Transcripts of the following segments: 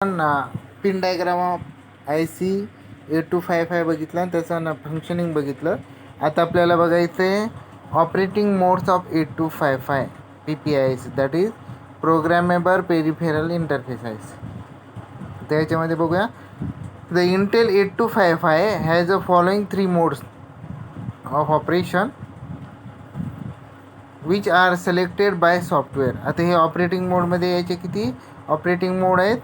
Pin diagram of IC 8255 बघितलं आणि त्याचं फंक्शनिंग बघितलं. आता आपल्याला बघायचं आहे operating modes of 8255 PPIC, that is programmable peripheral interface. त्याच्यामध्ये बघूया, the Intel 8255 has a following 3 modes of operation which are selected by software. आता हे ऑपरेटिंग मोडमध्ये याचे किती ऑपरेटिंग मोड आहेत,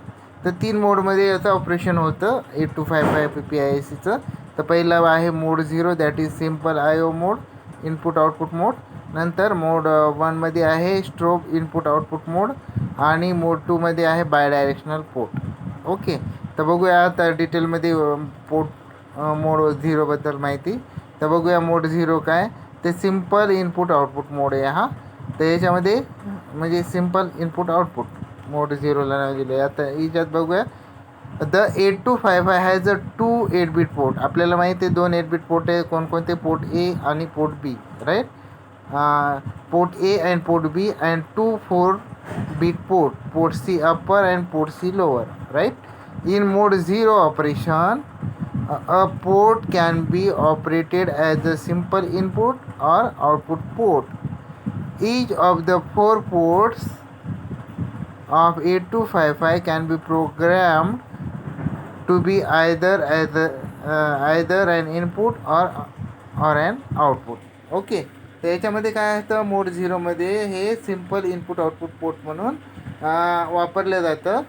तर 3 मोडमध्ये याचं ऑपरेशन होतं 8255 PPICचं. तर पहिला आहे mode 0, that is simple IO mode, input output mode. नंतर मोड 1मध्ये आहे स्ट्रोब इनपुट आउटपुट मोड आणि मोड 2मध्ये आहे बायडायरेक्शनल पोर्ट. ओके, तर बघूया आता डिटेलमध्ये पोर्ट मोड 0बद्दल माहिती. तर बघूया मोड 0 काय, ते सिम्पल इनपुट आउटपुट मोड आहे हा. तर याच्यामध्ये म्हणजे सिम्पल इनपुट आउटपुट मोड 0ला नाव दिले. आता याच्यात बघूया, the 8255 has a 2 8-bit port. आपल्याला माहिती आहे 2 8-bit पोर्ट आहे. कोणकोणते, पोर्ट ए आणि port B, right. Port A and port B and 2 4-bit port C upper and port C lower, right. In mode 0 operation, a port can be operated as a simple input or output port. Each of the 4 ports of 8255 can be programmed to be either an input or an output. Okay, तर याच्यामध्ये काय असतं, मोड 0मध्ये हे simple input output port म्हणून वापरलं जातं.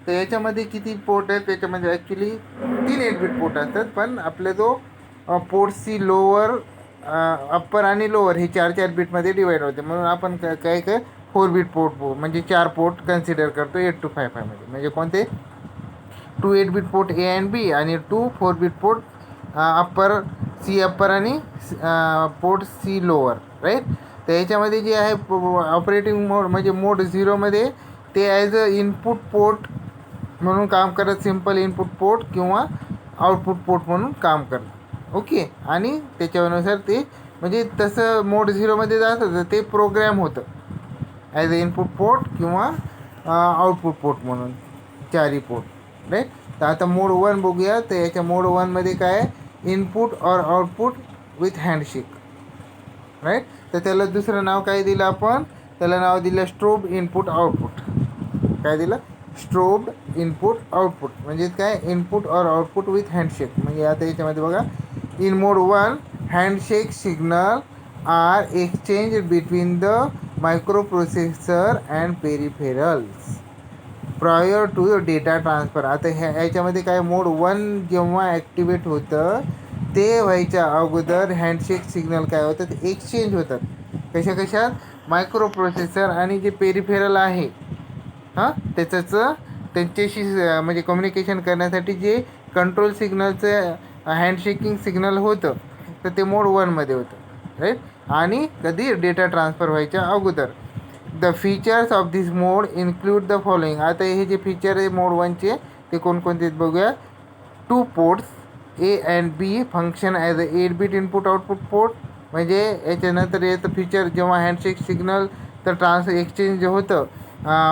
तर याच्यामध्ये किती पोर्ट आहेत, त्याच्यामध्ये ॲक्च्युली 3 8-bit पोर्ट असतात. पण आपले जो पोर्ट सी लोअर, अप्पर आणि लोअर हे 4 बिटमध्ये डिवाईड होते. म्हणून आपण काय 4-bit पोर्ट म्हणजे 4 पोर्ट कन्सिडर करतो 8255 मध्ये. म्हणजे कोणते, 2 8-bit पोर्ट ए अँड बी आणि 2 4-bit port upper C upper आणि पोर्ट सी लोअर, राईट. तर याच्यामध्ये जे आहे ऑपरेटिंग मोड म्हणजे मोड 0मध्ये ते ॲज अ इनपुट पोर्ट म्हणून काम करत, सिम्पल इनपुट पोर्ट किंवा आउटपुट पोर्ट म्हणून काम करत. ओके, आणि त्याच्यानुसार ते म्हणजे तसं मोड 0मध्ये जातं तर ते प्रोग्रॅम होतं ॲज अ इनपुट पोर्ट किंवा आउटपुट पोर्ट म्हणून 4ही पोर्ट, राईट. तर आता मोड 1 बघूया. तर याच्या मोड 1मध्ये काय, input or output with handshake, right. तर त्याला दुसरं नाव काय दिलं आपण, त्याला नाव दिलं स्ट्रोब इनपुट आउटपुट. काय दिलं, स्ट्रोब इनपुट आउटपुट म्हणजे काय, input or output with handshake. म्हणजे आता याच्यामध्ये बघा, in mode 1 handshake signal are exchange between the microprocessor and peripherals prior to data transfer. आता ह्याच्यामध्ये काय, मोड 1 जेव्हा ॲक्टिवेट होतं ते व्हायच्या अगोदर हँडशेक सिग्नल काय होतं, ते एक्सचेंज होतात. कशात, मायक्रोप्रोसेसर आणि जे पेरिफेरल आहे त्याचं त्यांच्याशी म्हणजे कम्युनिकेशन करण्यासाठी जे कंट्रोल सिग्नलचं हँडशेकिंग सिग्नल होतं, तर ते मोड 1मध्ये होतं, राईट. आणि कधी, डेटा ट्रान्सफर व्हायच्या अगोदर. The features of this mode include the following. आता हे जे फीचर आहे मोड 1चे ते कोणकोणते बघूया. 2 ports A and B function as a 8-bit input output port. म्हणजे याच्यानंतर याचं फीचर जेव्हा हँडशेक सिग्नल तर एक्सचेंज जे होतं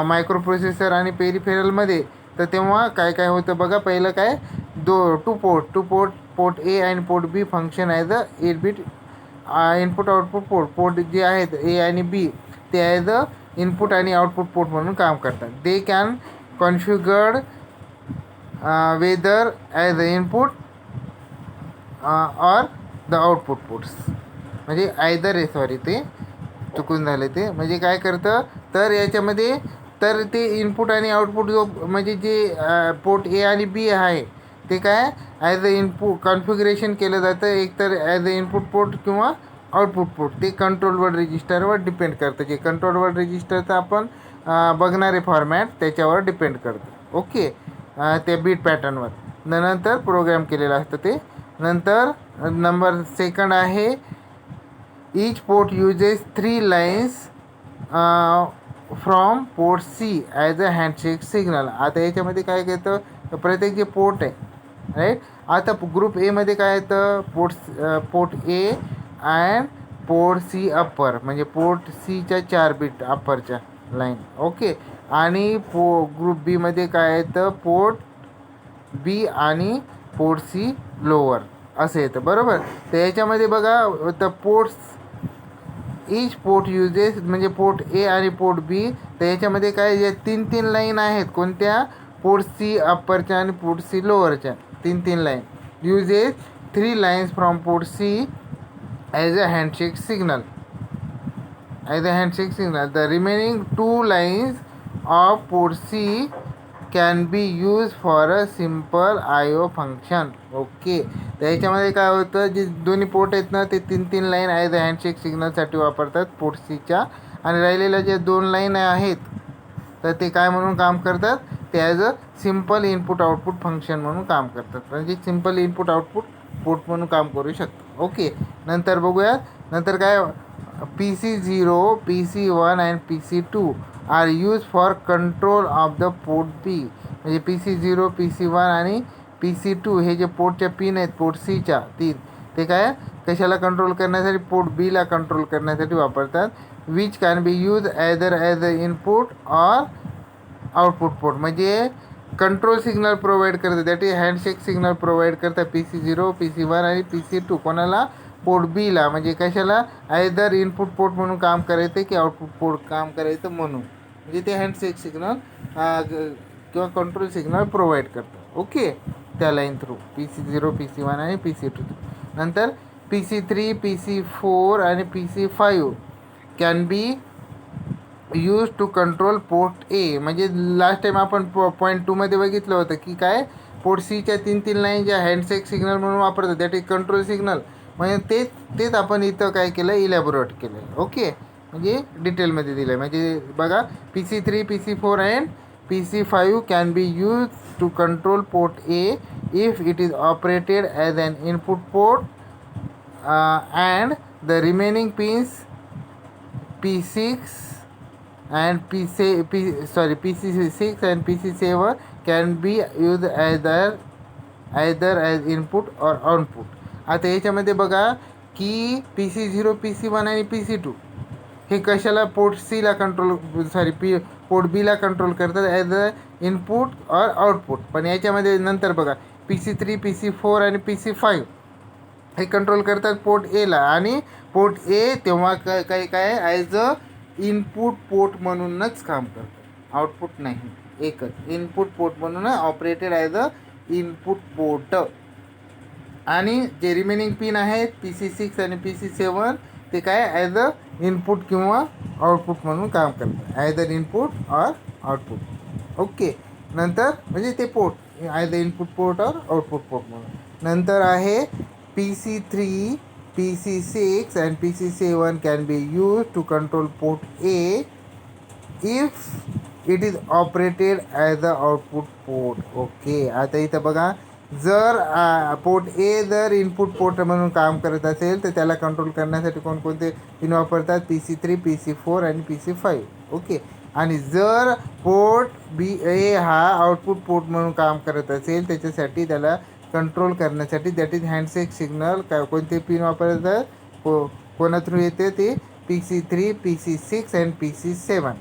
मायक्रोप्रोसेसर आणि पेरिफेरलमध्ये, तर तेव्हा काय होतं बघा. पहिलं काय, 2 पोर्ट ए आणि port B function as a 8-bit input output port जे आहेत ए आणि बी ते ॲज अ इनपुट आणि आउटपुट पोर्ट म्हणून काम करतात. They can configured whether as a input or the output ports. म्हणजे ते चुकून झाले. ते म्हणजे काय करतं, तर याच्यामध्ये तर ते इनपुट आणि आउटपुट जो म्हणजे जे पोर्ट ए आणि बी आहे ते काय ॲज अ इनपुट कॉन्फिगरेशन केलं जातं, एकतर ॲज अ इनपुट पोर्ट किंवा आउटपुट पोर्ट. ते कंट्रोलवर रजिस्टरवर डिपेंड करतं. जे कंट्रोलवर रजिस्टरचं आपण बघणारे फॉर्मॅट त्याच्यावर डिपेंड करतं. ओके, त्या बीट पॅटर्नवर नंतर प्रोग्राम केलेलं असतं ते. नंतर नंबर 2 आहे, each port uses 3 lines from port C as a handshake signal. आता याच्यामध्ये काय येतं, प्रत्येक जे पोर्ट आहे, राईट. आता ग्रुप एमध्ये काय येतं, port A and port C upper म्हणजे पोर्ट सीच्या 4 बिट अप्परच्या लाईन. ओके, आणि ग्रुप बीमध्ये काय येतं, पोर्ट बी आणि पोर्ट सी लोअर असं येतं, बरोबर. तर याच्यामध्ये बघा, तर पोर्ट्स इच पोर्ट युजेस म्हणजे पोर्ट ए आणि पोर्ट बी. तर याच्यामध्ये काय, या 3 लाईन आहेत, कोणत्या, पोर्ट सी अप्परच्या आणि पोर्ट सी लोअरच्या 3 line. Uses 3 lines from port C as a handshake signal. The remaining 2 lines of port C can be used for a simple I/O function. Okay. तर याच्यामध्ये काय होतं, जे दोन्ही पोर्ट आहेत ना, ते 3 लाईन ॲज अ हँडशेक सिग्नलसाठी वापरतात पोर्ट सीच्या, आणि राहिलेल्या ज्या 2 लाईन आहेत तर ते काय म्हणून काम करतात, ते as a simple input output function म्हणून काम करतात. म्हणजे सिम्पल इनपुट आउटपुट पोर्ट म्हणून काम करू शकतात. ओके. नंतर बघूयात, नंतर काय, PC0, PC1 and PC2 are use for control of the port B. म्हणजे PC0, PC1 आणि PC2 हे जे पोर्टच्या पिन आहेत पोर्ट सीच्या 3, ते काय कशाला कंट्रोल करण्यासाठी, पोर्ट बीला कंट्रोल करण्यासाठी वापरतात. Which can be use other as a input or output port. म्हणजे कंट्रोल सिग्नल प्रोव्हाइड करतं, that is handshake signal provide करतं PC0, PC1 आणि PC2 कोणाला, पोर्ट बीला. म्हणजे कशाला, आयदर इनपुट पोर्ट म्हणून काम करायचं की आउटपुट पोर्ट काम करायचं म्हणून. म्हणजे ते हँडशेक सिग्नल किंवा कंट्रोल सिग्नल प्रोव्हाइड करतं. ओके. त्या लाईन थ्रू PC0, PC1 आणि PC2. नंतर PC3, PC4 आणि PC5 can be use to control port A. म्हणजे लास्ट टाईम आपण पॉईंट 2मध्ये बघितलं होतं की काय, पोर्ट सीच्या 3 लाईन ज्या हँडशेक सिग्नल म्हणून वापरतात, दॅट इज कंट्रोल सिग्नल. म्हणजे तेच आपण इथं काय केलं, इलॅबोरेट केलं. ओके. म्हणजे डिटेलमध्ये दिलं आहे. म्हणजे बघा, PC3, PC4 and PC5 can be use to control port A if it is operated as an input port and the remaining pins P6 and PC6 and PC7 can be used either as input or output. आता याच्यामध्ये बघा की PC0, PC1 आणि PC2 हे कशाला, port सीला control port बीला control करतात as a input or output. पण याच्यामध्ये नंतर बघा, PC3, PC4 आणि PC5 हे कंट्रोल करतात पोर्ट एला, आणि पोर्ट ए तेव्हा काय ॲज अ इनपुट पोर्ट म्हणूनच काम करतं, आउटपुट नाही. एकच इनपुट पोर्ट म्हणून operated as a input port. आणि जे रिमेनिंग पिन आहेत PC6 आणि PC7 ते काय ॲज अ इनपुट किंवा आउटपुट म्हणून काम करतात, as a input or output. Okay. नंतर म्हणजे ते port as a input port और आउटपुट पोर्ट म्हणून. नंतर आहे PC3, PC6 and PC7 can be used to control port A if it is operated as a output port. Okay. आता इथं बघा, जर पोर्ट ए जर इनपुट पोर्ट म्हणून काम करत असेल तर त्याला कंट्रोल करण्यासाठी कोणकोणते पिन वापरतात, PC3, PC4 आणि PC5. ओके. आणि जर पोर्ट बी ए हा आउटपुट पोर्ट म्हणून काम करत असेल, त्याच्यासाठी त्याला कंट्रोल करण्यासाठी दॅट इज हँडशेक सिग्नल काय कोणते पिन वापरतात, कोणा थ्रू येते, ते PC3, PC6 and PC7.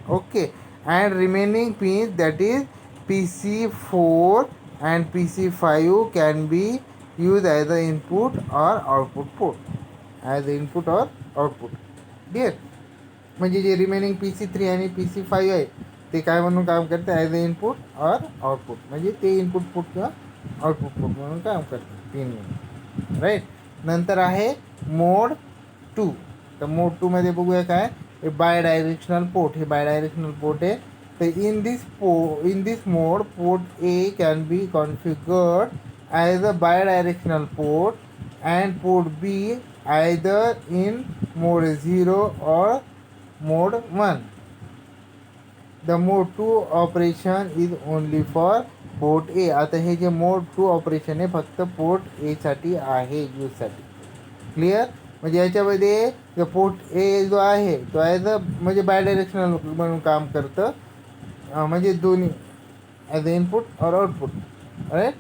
Okay. And remaining pin that is PC4 and PC5 can be use as a input or output port, as a input or output. Clear. म्हणजे जे remaining PC3 आणि PC5 आहे ते काय म्हणून काम करते, as a input or output. म्हणजे ते इनपुट पोर्ट किंवा आउटपुट पोर्ट म्हणून काम करते पिन म्हणून. राईट. नंतर आहे मोड 2. तर मोड 2मध्ये बघूया काय, हे बाय डायरेक्शनल पोर्ट. हे बाय डायरेक्शनल पोर्ट आहे. तर in this mode port A can be configured as a bidirectional port and port B either in mode 0 or mode 1. The mode 2 operation is only for port A. आता हे जे मोड 2 operation आहे फक्त port एसाठी आहे, यूजसाठी. Clear. म्हणजे याच्यामध्ये port A जो आहे तो ॲज अ म्हणजे बाय डायरेक्शनल म्हणून काम करतं, म्हणजे दोन्ही as a input or output. Right.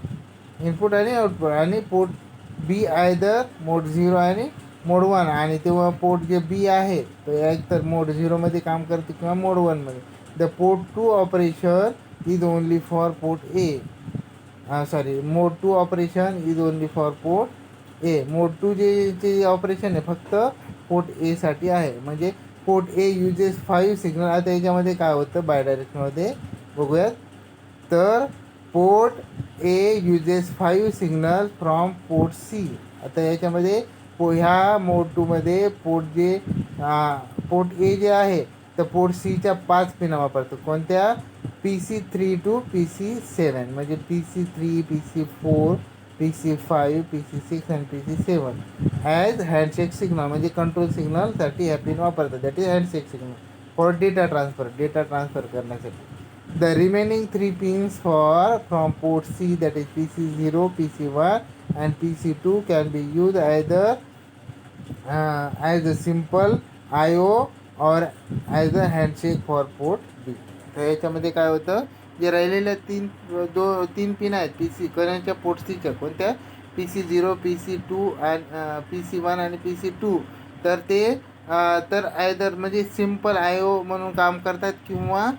Input आणि आउटपुट. आणि पोर्ट बी आयदर मोड 0 आणि मोड 1. आणि तेव्हा पोर्ट जे बी आहे तो एकतर मोड 0मध्ये काम करते किंवा मोड 1मध्ये. The port 2 operation is only for port A. Mode 2 operation is only for port A. Mode 2 जे ऑपरेशन आहे फक्त पोर्ट ए साठी आहे. म्हणजे पोर्ट ए युजेस 5 सिग्नल. आता याच्यामध्ये काय होतं बायडायरेक्शनमध्ये बघूयात. तर port A uses 5 signal from port C. आता याच्यामध्ये ह्या मोड 2मध्ये पोर्ट ए जे आहे तर पोर्ट सीच्या 5 पिना वापरतो. कोणत्या? PC3 to PC7. म्हणजे PC3, PC4, PC5, PC6 आणि PC7 ॲज हँडशेक सिग्नल. म्हणजे कंट्रोल सिग्नलसाठी ह्या पिन वापरतात. That is handshake signal for data transfer करण्यासाठी. The remaining 3 pins from port C, that is PC0, PC1 and PC2 can be used either as a simple IO or as a handshake for port B. तर याच्यामध्ये काय होतं, जे राहिलेल्या तीन pin आहेत PC करण्याच्या पोर्ट सीच्या कोणत्या PC0, PC2 आणि PC1 आणि PC2, तर ते तर आयदर म्हणजे सिम्पल IO म्हणून काम करतात किंवा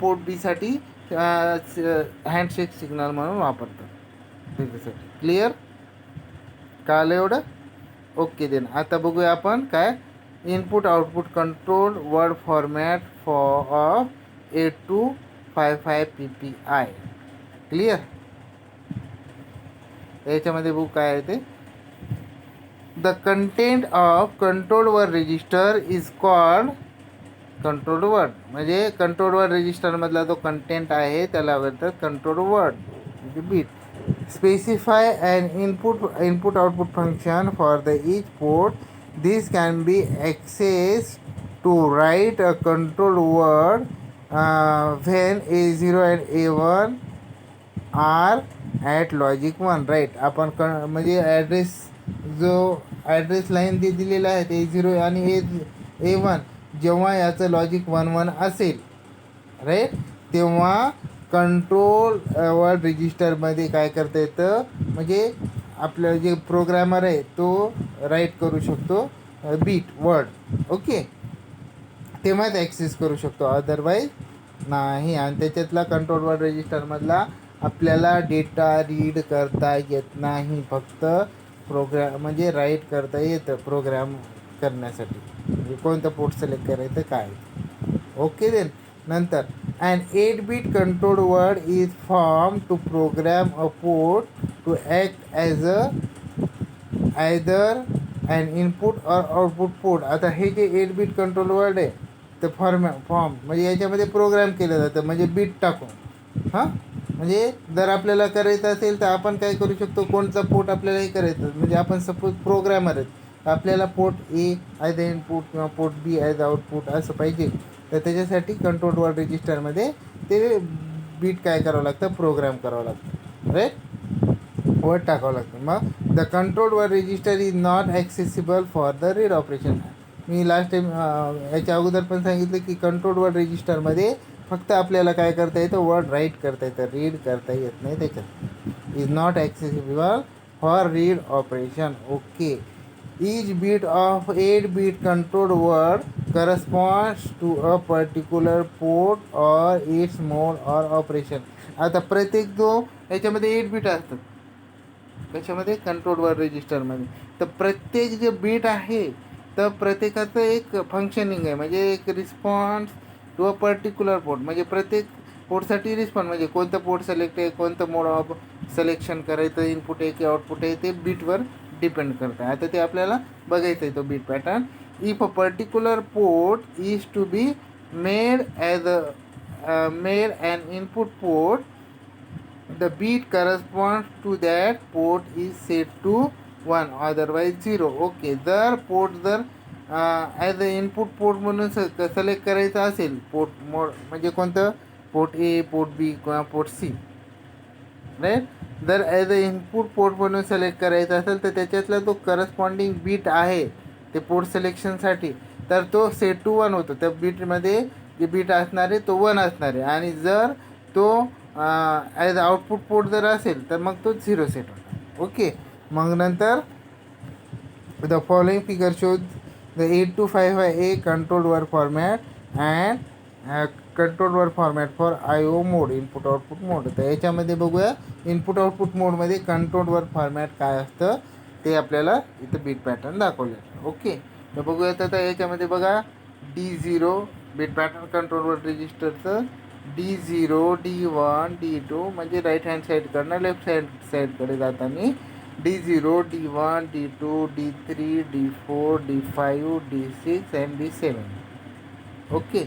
पोर्ट बीसाठी हँडशेक सिग्नल म्हणून वापरतात त्याच्यासाठी. क्लिअर? कळलं एवढं? Okay then. आता बघूया आपण काय input output control word format of 8255 PPI. Clear? याच्यामध्ये बघू काय आहे ते. The content of control word register is called control word. म्हणजे कंट्रोल वर्ड रजिस्टरमधला जो कंटेंट आहे त्याला म्हणतात कंट्रोल वर्ड म्हणजे bit. Specify and input output function for the each port. This can be access to write a control word when A0 and A1 R at logic 1. Right. आपण म्हणजे address line ते दिलेला आहे ते A0 आणि A1 जेव्हा याचं logic 1 असेल राईट, तेव्हा कंट्रोल वर्ड रजिस्टरमध्ये काय करता येतं, म्हणजे आपलं जे प्रोग्रॅमर आहे तो राईट करू शकतो बीट वर्ड. ओके, तेव्हाच ॲक्सेस करू शकतो, अदरवाईज नाही. आणि त्याच्यातला कंट्रोल वर्ड रजिस्टरमधला आपल्याला डेटा रीड करता येत नाही, फक्त म्हणजे राईट करता येतं प्रोग्राम करण्यासाठी. म्हणजे कोणतं पोर्ट सिलेक्ट करायचं काय. Okay then. नंतर and 8-bit control word is form to program a port to act as either and input or output port. आता हे जे 8-bit कंट्रोल वर्ड आहे तर फॉर्म म्हणजे याच्यामध्ये प्रोग्राम केलं जातं म्हणजे बीट टाकून. म्हणजे जर आपल्याला करायचं असेल तर आपण काय करू शकतो, कोणचा पोर्ट आपल्याला हे करायचं, म्हणजे आपण सपोज प्रोग्रॅमर आहेत, आपल्याला port A as a input किंवा पोर्ट बी ॲज आउटपुट असं पाहिजे, तर त्याच्यासाठी कंट्रोल वर्ड रजिस्टरमध्ये ते बीट काय करावं लागतं, प्रोग्राम करावं लागतं, राईट, वर्ड टाकावं लागतं. मग the control word register is not accessible for the read operation. Me last time याच्या अगोदर पण सांगितलं की कंट्रोल वर्ड रजिस्टरमध्ये फक्त आपल्याला काय करता येतं, वर्ड राईट करता येतं, रीड करता येत नाही त्याच्यात. Is not accessible for read operation. Okay. Each bit of 8-bit controlled word corresponds to a particular port or its mode or operation. आता प्रत्येक जो याच्यामध्ये 8 बीट असतात त्याच्यामध्ये कंट्रोल वर्ड रजिस्टरमध्ये, तर प्रत्येक जे बीट आहे तर प्रत्येकाचं एक फंक्शनिंग आहे, म्हणजे एक response to a particular port. म्हणजे प्रत्येक पोर्टसाठी रिस्पॉन्स म्हणजे कोणतं पोर्ट सिलेक्ट आहे, कोणतं मोड ऑफ सिलेक्शन करायचं, इनपुट आहे की आउटपुट आहे, ते बीटवर डिपेंड करतं. आता ते आपल्याला बघायचं आहे तो bit pattern. If a particular port is to be made as made and input port, the beat corresponds to that port is set to 1 otherwise 0. Okay. जर port as a input port म्हणून select करायचं असेल, port मोड म्हणजे कोणतं, port A, port बी किंवा port C, right. जर as a input port म्हणून select करायचं असेल तर त्याच्यातला जो करस्पॉन्डिंग बीट आहे ते पोर्ट सिलेक्शनसाठी, तर तो सेट टू 1 होतो. त्या बीटमध्ये जे बीट असणार आहे तो 1 असणार आहे, आणि जर तो ॲज आउटपुट पोर्ट जर असेल तर मग तो 0 सेट होणार. ओके. मग नंतर the following figure shows the 8255A control word format and control word format for IO mode, input output mode. तर याच्यामध्ये बघूया इनपुट आउटपुट मोडमध्ये कंट्रोल वर्ड फॉर्मॅट काय असतं ते आपल्याला इथं बीट पॅटर्न दाखवले. ओके, तर बघूया. तर याच्यामध्ये बघा D0 bit pattern control word रजिस्टरचं D0, D1, D2 म्हणजे राईट हँड साईडकडनं लेफ्ट साईडकडे जाताना D0, D1, D2, D3, D4, D5, D6 आणि D7. ओके,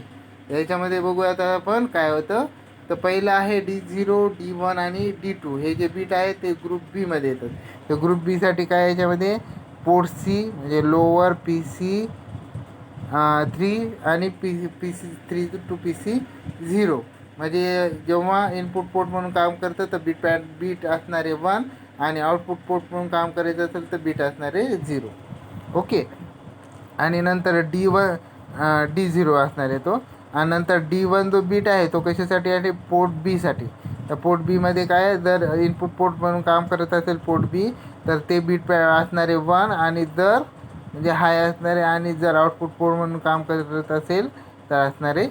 याच्यामध्ये बघूया आता आपण काय होतं. तर पहिलं आहे D0, D1 आणि D2 हे जे बीट आहेत ते ग्रुप बीमध्ये येतात. तर ग्रुप बीसाठी काय याच्यामध्ये पोर्ट C म्हणजे लोअर PC 3 आणि PC 3 to PC 0 म्हणजे जेव्हा इनपुट पोर्ट म्हणून काम करतं तर बीट असणारे 1 आणि आउटपुट पोर्ट म्हणून काम करायचं असेल तर बीट असणारे 0. ओके, आणि नंतर D0 असणार आहे तो. आणि नंतर D1 जो बीट आहे तो कशासाठी आहे पोर्ट बीसाठी. तर पोर्ट बीमध्ये काय जर इनपुट पोर्ट म्हणून काम करत असेल पोर्ट बी तर ते बीट असणारे 1 आणि जर म्हणजे हाय असणारे, आणि जर आउटपुट पोर्ट म्हणून काम करत असेल तर असणारे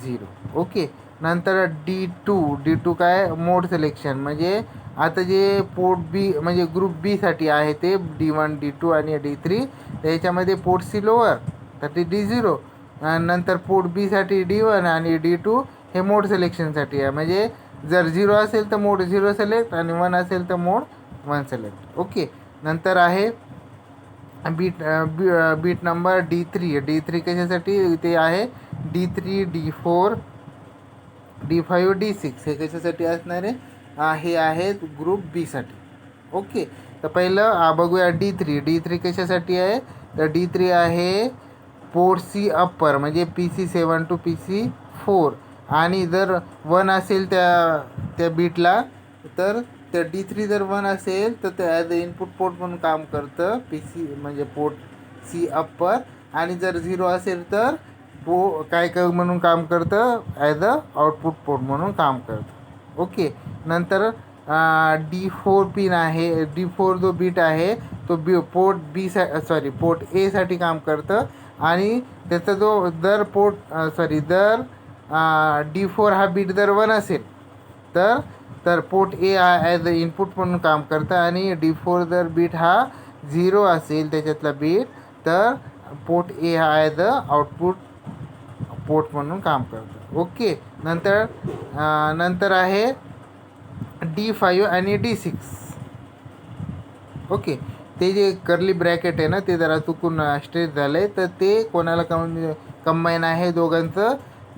0. ओके, नंतर D2 काय मोड सिलेक्शन म्हणजे आता जे पोर्ट बी म्हणजे ग्रुप बीसाठी आहे ते D1, D2 आणि D3. तर याच्यामध्ये पोर्ट C लोअर तर ते D0, नंतर पोर्ट बीसाठी D1 आणि D2 हे मोड सिलेक्शनसाठी आहे. म्हणजे जर 0 असेल तर मोड 0 सिलेक्ट आणि 1 असेल तर मोड 1 सिलेक्ट. ओके, नंतर आहे बीट नंबर D3 कशासाठी ते आहे D3, D4, D5, D6 हे कशासाठी असणार आहे हे आहेत ग्रुप बीसाठी. ओके, तर पहिलं बघूया D3 कशासाठी आहे. तर D3 आहे पोर्ट C अप्पर म्हणजे PC 7 to PC 4 आणि जर 1 असेल त्या बीटला तर त्या D3 जर 1 असेल तर ते ॲज अ इनपुट पोर्ट म्हणून काम करतं PC म्हणजे पोर्ट C अप्पर, आणि जर 0 असेल तर काय म्हणून काम करतं ॲज अ आउटपुट पोर्ट म्हणून काम करतं. ओके, नंतर D4 पिन आहे. D4 जो बीट आहे तो पोर्ट पोर्ट Aसाठी काम करतं आणि त्याचा जो जर जर D4 हा बीट जर 1 असेल तर पोर्ट A हा ॲज अ इनपुट म्हणून काम करतं, आणि D4 जर बीट हा 0 असेल त्याच्यातला बीट तर पोर्ट A हा ॲज अ आउटपुट पोर्ट म्हणून काम करतं. ओके, नंतर आहे D5 आणि D6. ओके, ते जे कर्ली ब्रॅकेट आहे ना ते जरा चुकून स्ट्रेच झालं आहे तर ते कोणाला कंबाईन आहे दोघांचं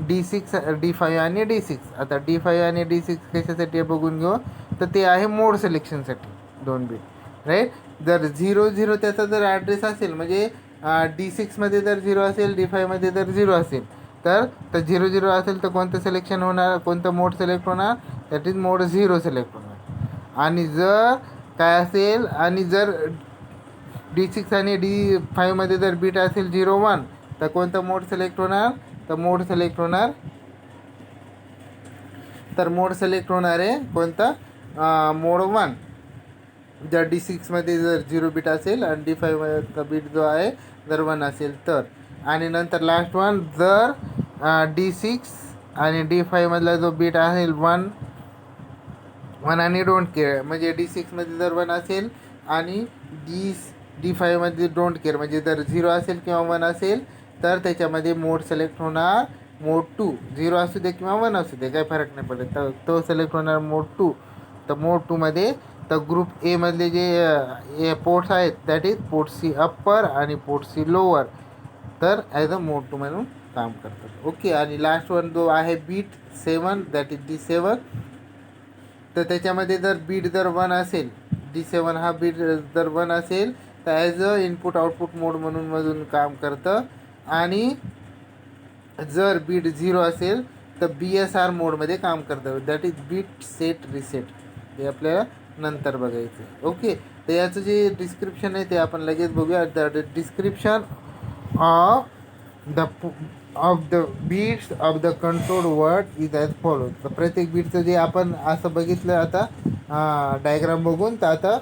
D5 आणि D6. आता D5 आणि D6 कशासाठी बघून घेऊ. तर ते आहे मोड सिलेक्शनसाठी 2 बीट राईट. जर 0 त्याचा जर ॲड्रेस असेल म्हणजे D6मध्ये जर 0 असेल D5मध्ये जर 0 असेल तर 0 असेल तर कोणतं सिलेक्शन होणार, कोणतं मोड सिलेक्ट होणार, दॅट इज मोड 0 सिलेक्ट होणार. आणि जर काय असेल आणि जर D6 आणि D5मध्ये जर बीट असेल 0, 1 तर कोणतं मोड सिलेक्ट होणार. तर मोड सिलेक्ट होणार आहे कोणता मोड 1 जर D6मध्ये जर 0 बीट असेल आणि D5चा बीट जो आहे जर 1 असेल तर. आणि नंतर लास्ट वन जर D6 आणि D5मधला जो बीट असेल 1 आणि डोंट केअर म्हणजे D6मध्ये जर 1 असेल आणि D5मध्ये डोंट केअर म्हणजे जर 0 असेल किंवा 1 असेल तर त्याच्यामध्ये मोड सिलेक्ट होणार मोड 2. 0 असू दे किंवा 1 असू दे काही फरक नाही पडत, तर तो सिलेक्ट होणार मोड 2. तर मोड 2मध्ये तर ग्रुप Aमधले जे पोर्ट्स आहेत that is port C upper आणि पोर्ट C लोअर तर ॲज अ मोड 2 म्हणून काम करतात. ओके, आणि लास्ट वन जो आहे बीट 7 दॅट इज D7. तर त्याच्यामध्ये जर बीट जर 1 असेल D7 हा बीट जर 1 असेल तर ॲज अ इनपुट आउटपुट मोड मधून काम करतं, आणि जर बीट 0 असेल तर BSR मोडमध्ये काम करतं that is bit set reset. हे आपल्याला नंतर बघायचं आहे. ओके, तर याचं जे डिस्क्रिप्शन आहे ते आपण लगेच बघूया. The description of the bits of the control word is as follows. तर प्रत्येक बीटचं जे आपण असं बघितलं आता डायग्राम बघून, तर आता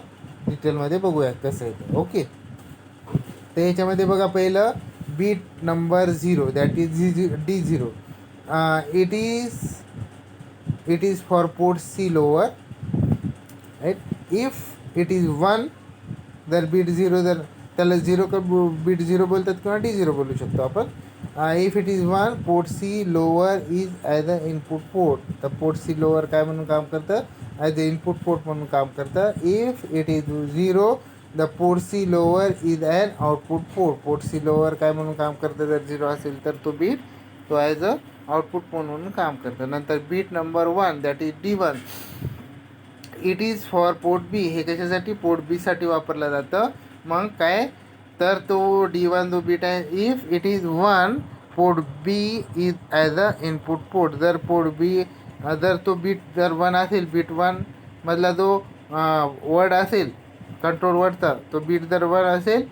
डिटेलमध्ये बघूया कसं आहे. ओके, तर याच्यामध्ये बघा पहिलं bit number 0 that is D0. it is for port C lower, right? If it is 1, जर बीट 0 जर त्याला 0 का बीट 0 बोलतात किंवा D0 बोलू शकतो आपण. If it is 1, port C lower is as a input port. तर पोर्ट सी लोअर काय म्हणून काम करतं, ॲज अ इनपुट पोर्ट म्हणून काम करतं. If it is 0, the port C lower is an output port. Port C lower काय म्हणून काम करतं, जर 0 असेल तर तो बीट तो ॲज अ आउटपुट पोर्ट म्हणून काम करतं. नंतर bit number 1 that is D1, it is for port B. हे कशासाठी, पोर्ट बी साठी वापरलं जातं. मग काय तर तो D1 जो बीट आहे, if it is 1, port B is as a input port. जर पोर्ट बी जर तो बीट जर 1 असेल, बीट 1 मधला जो वर्ड असेल कंट्रोल वर्डचा, तो बीट जर 1 असेल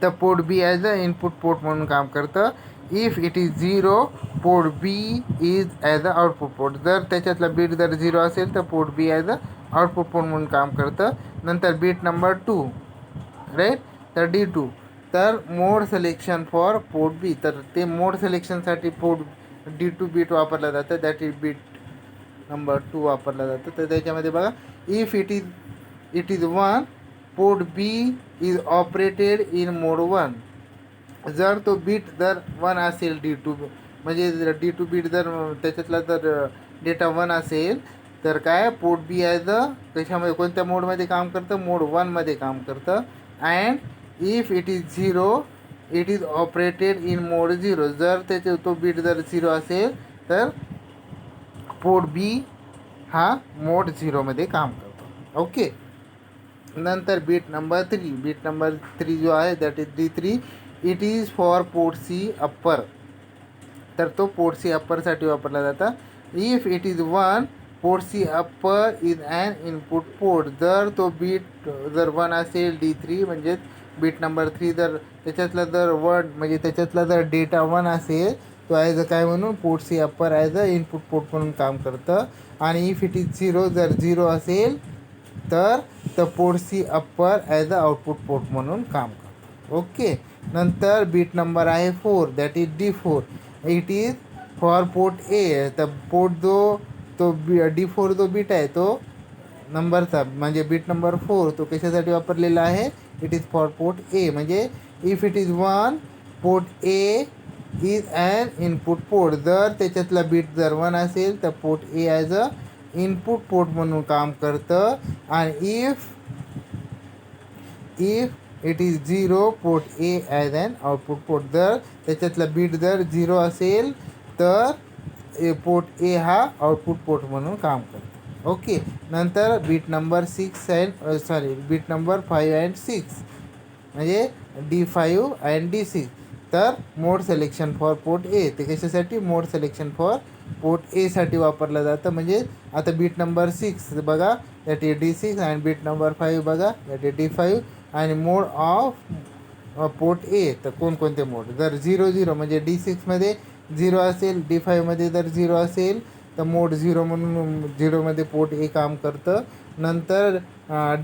तर port B as a input port म्हणून काम करतं. If it is 0, port B is as a output port. जर त्याच्यातला बीट जर 0 असेल तर port B as a output port म्हणून काम करतं. नंतर बीट नंबर 2, राईट, तर D2, तर मोड सिलेक्शन फॉर पोर्ट बी. तर ते मोड सिलेक्शनसाठी पोर्ट D2 बीट वापरलं जातं, दॅट इज बीट नंबर 2 वापरलं जातं. तर त्याच्यामध्ये बघा, if it is 1, port B is operated in mode 1. जर तो बीट जर 1 असेल, D2 म्हणजे D2 बीट जर त्याच्यातला जर डेटा 1 असेल तर काय, पोर्ट बी ॲज अ कशामध्ये कोणत्या मोडमध्ये काम करतं, मोड 1मध्ये काम करतं. And if it is 0, it is operated in mode 0. जर त्याचे तो बीट जर 0 असेल तर पोर्ट बी हा मोड 0मध्ये काम करतो. ओके. नंतर बीट नंबर 3 जो आहे that is D3, it is for port C upper. तर तो पोर्ट सी अप्परसाठी वापरला जाता. If it is 1, port C upper is an input port. जर तो बीट जर 1 असेल, D3 म्हणजे बीट नंबर 3 जर त्याच्यातला जर वर्ड म्हणजे त्याच्यातला जर डेटा 1 असेल, तो ॲज अ काय म्हणून port C upper as a input port म्हणून काम करतं. आणि इफ इट इज 0, जर 0 असेल तर port C upper as a output port म्हणून काम करतं. ओके. नंतर बीट नंबर आहे 4, that is D4, it is for port A. तर पोर्ट जो तो D4 जो बीट आहे तो नंबरचा म्हणजे बीट नंबर 4 तो कशासाठी वापरलेला आहे, it is for port A. म्हणजे if it is 1, port A is an input port. जर त्याच्यातला बीट जर 1 असेल तर port A as a input port म्हणून काम करतं. आणि if it is 0, port A as an output port. जर त्याच्यातला बीट जर 0 असेल तर पोर्ट ए हा आउटपुट पोर्ट म्हणून काम करतो. ओके. नंतर bit number bit number 5 and 6 म्हणजे D5 अँड D6. तर mode selection for port A, ते कशासाठी, मोड सिलेक्शन फॉर पोर्ट एसाठी वापरलं जातं. म्हणजे आता बीट नंबर 6 बघा, that is D6, and bit number 5 बघा, दॅट इज D5. आणि मोड ऑफ पोर्ट ए, तर कोणकोणते मोड, जर 0 म्हणजे D6मध्ये 0 असेल, D5मध्ये जर 0 असेल तर मोड 0 म्हणून 0मध्ये पोर्ट ए काम करतं. नंतर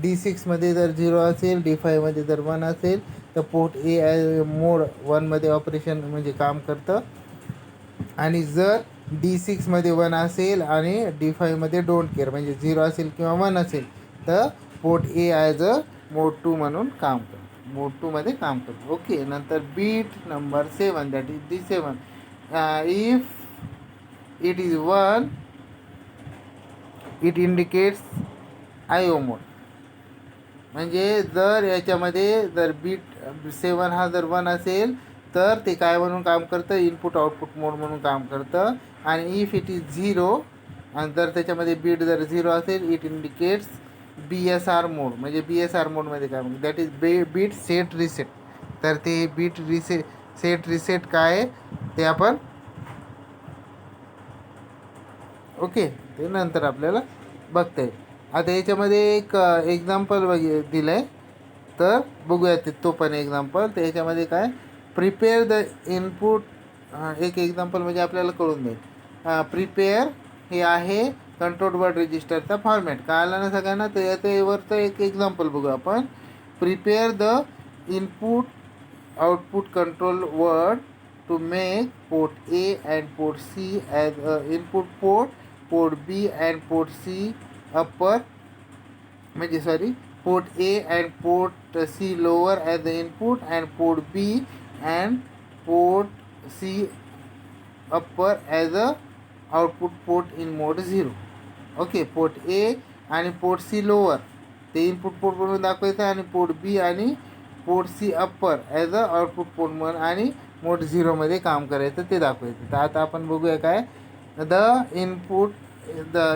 D6मध्ये जर 0 असेल, D5मध्ये जर 1 असेल तर पोर्ट ए मोड 1मध्ये ऑपरेशन म्हणजे काम करतं. आणि जर D6मध्ये 1 असेल आणि D5मध्ये डोंट केअर म्हणजे 0 असेल किंवा 1 असेल तर port A as a mode 2 म्हणून काम करतो, मोड 2मध्ये काम करतो. ओके. नंतर bit number 7 that is D7, if it is 1, it indicates IO mode. म्हणजे जर याच्यामध्ये जर बीट 7 हा जर 1 असेल तर ते काय म्हणून काम करतं, इनपुट आउटपुट मोड म्हणून काम करतं. आणि इफ इट इज 0, आणि जर त्याच्यामध्ये बीट जर 0 असेल, इट इंडिकेट्स BSR मोड. म्हणजे BSR मोडमध्ये काय म्हणतो, that is bit set reset. तर ते बीट सेट रिसेट काय ते आपण ओके ते नंतर आपल्याला बघता येईल. आता याच्यामध्ये एक एक्झाम्पल दिलं आहे, तर बघूया ते तो पण एक्झाम्पल. तर याच्यामध्ये काय, प्रिपेअर द इनपुट, एक एक्झाम्पल म्हणजे आपल्याला कळून जाईल. प्रिपेअर हे आहे कंट्रोल वर्ड रजिस्टरचा फॉर्मॅट. कळालं ना सगळ्यांना. तर याच्यावरचं एक एक्झाम्पल बघू आपण. Prepare the input output control word to make port A and port C as a input port, port B and port C upper म्हणजे sorry port A and port C lower as the input and port B and port C upper as a output port in mode 0. Okay, port A आणि port C lower ते input port म्हणून दाखवायचं आणि port B आणि port C upper as a output port म्हणून आणि मोड 0मध्ये काम करायचं ते दाखवायचं. तर आता आपण बघूया काय the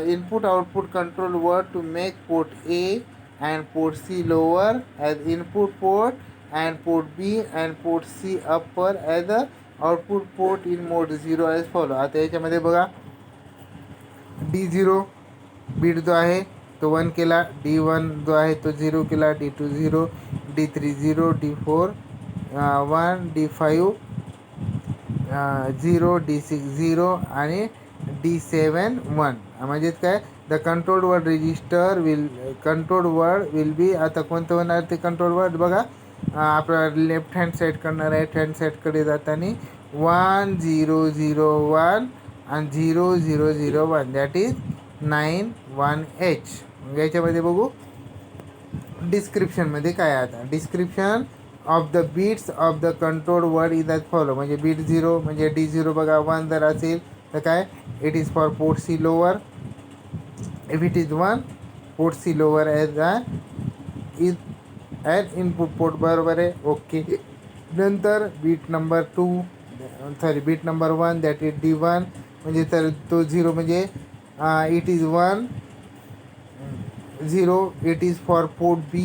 input output control word to make port A and port C lower as input port and port B and port C upper as a output port in mode 0 as follow. आता याच्यामध्ये बघा D0 bit जो आहे तो 1 केला, D1 जो आहे तो 0 केला, D2 0, D3 0, D4 1, D5 0, D6 0 आणि D7 1. म्हणजेच काय the control word register will be. आता कोणतं होणार ते कंट्रोल वर्ड बघा. आपलं लेफ्ट हँड साईडकडनं राईट हँड साईडकडे जाताना 1 0 0 1 आणि 0 0 0 1 दॅट इज 91H. याच्यामध्ये बघू डिस्क्रिप्शनमध्ये काय. आता description of the bits of the control word is as follow. म्हणजे बीट 0 म्हणजे D0 बघा 1 जर असेल तर काय it is for port C lower. If it is 1 port C lower as is as input port. बरोबर आहे, ओके. नंतर bit number 1 that is D1 म्हणजे तर तो 0 म्हणजे it is 1 0. It is for port B.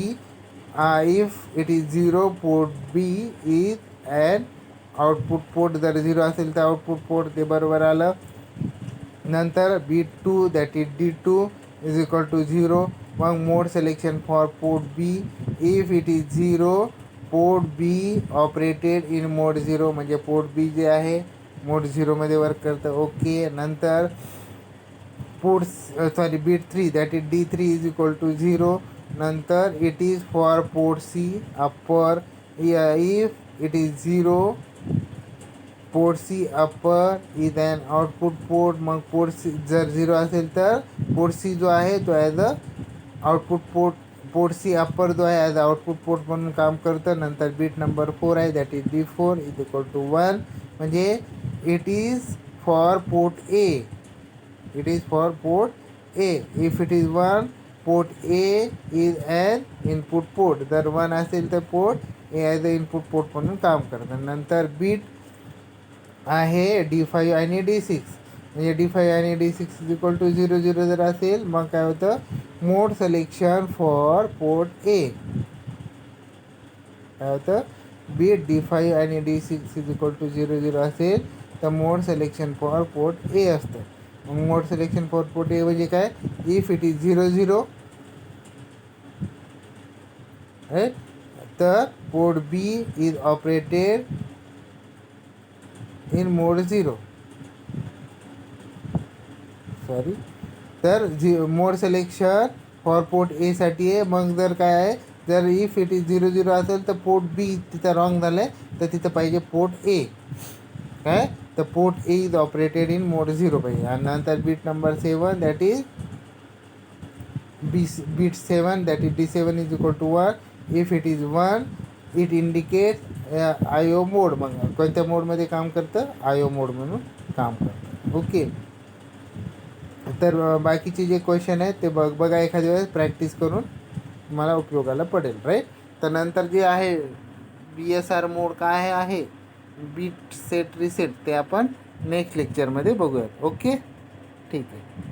If it is 0 port B is an output port. जर 0 असेल तर आउटपुट पोर्ट ते बरोबर आलं. नंतर bit 2 that is D2 is equal to 0. मग mode selection for port B. If it is 0 port B operated in mode 0 म्हणजे port B जे आहे मोड 0मध्ये वर्क करतं. ओके. नंतर bit 3 that is D3 is equal to 0. नंतर it is for port C upper. If it is 0 port C upper is an output port. मग port C जर 0 असेल तर पोर्ट C जो आहे तो as a output port C upper जो आहे ॲज अ आउटपुट पोर्ट म्हणून काम करतं. नंतर बीट नंबर 4 आहे that is D4 is equal to 1 म्हणजे it is for port A. It is for port A. If it is 1 port A is an input port. जर 1 असेल तर port A as a input port म्हणून काम करतं. नंतर bit आहे D5 आणि D6 म्हणजे D5 आणि D6 इज इक्वल टू 0 0 जर असेल मग काय होतं मोड सिलेक्शन फॉर पोर्ट A. काय होतं बीट D5 आणि D6 इज इक्वल टू 0 0 असेल तर mode selection for port A असतं. मोड सिलेक्शन फॉर पोर्ट A म्हणजे काय इफ इट इज 0 0 तर port B is operated in mode 0. Sorry तर mode selection for port A साठी आहे. मग जर काय आहे जर इफ इट इज 0 0 असेल तर पोर्ट B तिथं रॉंग झालं आहे तर तिथं पाहिजे पोर्ट A. काय तर port A is operated in mode 0 पाहिजे. आणि नंतर bit number 7 that is bit 7 that is D7 is equal to 1. If it is 1 it indicate IO mode. मग कोणत्या मोडमध्ये काम करतं IO मोड म्हणून काम करतं. ओके. तर बाकीचे जे क्वेश्चन आहेत ते बघा एखाद्या वेळेस प्रॅक्टिस करून मला उपयोगाला पडेल. राईट. तर नंतर जे आहे BSR मोड काय आहे बीट सेट रिसेट ते आपण नेक्स्ट लेक्चरमध्ये बघूयात. ओके ठीक आहे.